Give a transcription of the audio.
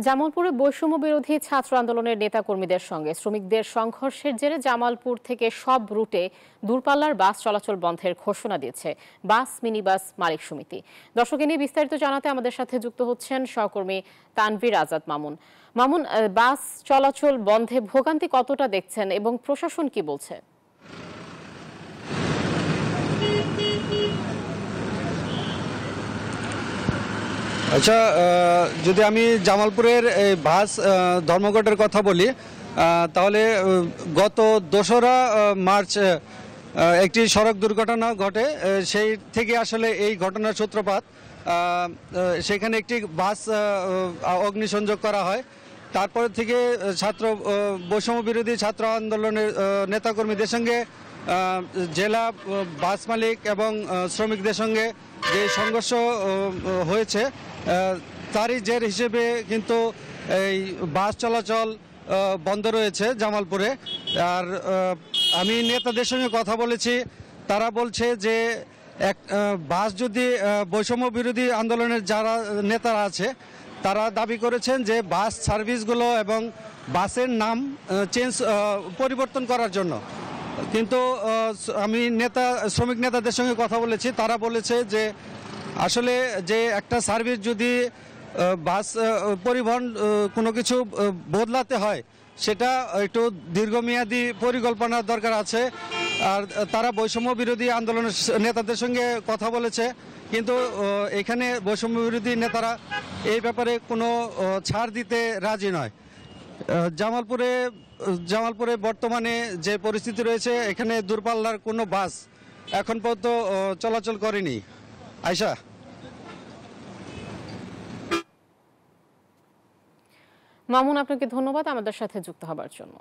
জামালপুরে বৈষম্য বিরোধী ছাত্র আন্দোলনের নেতাকর্মীদের সঙ্গে শ্রমিকদের সংঘর্ষের জেরে জামালপুর থেকে সব রুটে দূরপাল্লার বাস চলাচল বন্ধের ঘোষণা দিয়েছে বাস মিনিবাস মালিক সমিতি। দর্শক, নিয়ে বিস্তারিত জানাতে আমাদের সাথে যুক্ত হচ্ছেন সহকর্মী তানভীর আজাদ মামুন। মামুন, বাস চলাচল বন্ধে ভোগান্তি কতটা দেখছেন এবং প্রশাসন কি বলছে? আচ্ছা, যদি আমি জামালপুরের এই বাস ধর্মঘটের কথা বলি, তাহলে গত 2রা মার্চ একটি সড়ক দুর্ঘটনা ঘটে। সেই থেকে আসলে এই ঘটনার সূত্রপাত। সেখানে একটি বাস অগ্নিসংযোগ করা হয়। তারপর থেকে বৈষম্য বিরোধী ছাত্র আন্দোলনের নেতাকর্মীদের সঙ্গে জেলা বাস মালিক এবং শ্রমিকদের সঙ্গে যে সংঘর্ষ হয়েছে, তারই জের হিসেবে কিন্তু এই বাস চলাচল বন্ধ রয়েছে জামালপুরে। আর আমি নেতাদের সঙ্গে কথা বলেছি, তারা বলছে যে বাস যদি বৈষম্য বিরোধী আন্দোলনের যারা নেতারা আছে তারা দাবি করেছেন যে বাস সার্ভিসগুলো এবং বাসের নাম পরিবর্তন করার জন্য। কিন্তু আমি শ্রমিক নেতাদের সঙ্গে কথা বলেছি, তারা বলেছে যে আসলে যে একটা সার্ভিস যদি বাস পরিবহন কোনো কিছু বদলাতে হয়, সেটা একটু দীর্ঘমেয়াদী পরিকল্পনার দরকার আছে। আর তারা বৈষম্য বিরোধী আন্দোলনের নেতাদের সঙ্গে কথা বলেছে, কিন্তু এখানে বৈষম্য বিরোধী নেতারা এই ব্যাপারে কোনো ছাড় দিতে রাজি নয়। জামালপুরে বর্তমানে যে পরিস্থিতি রয়েছে, এখানে দূরপাল্লার কোনো বাস এখন পর্যন্ত চলাচল করেনি। আয়শা। মামুন, আপনাকে ধন্যবাদ আমাদের সাথে যুক্ত হবার জন্য।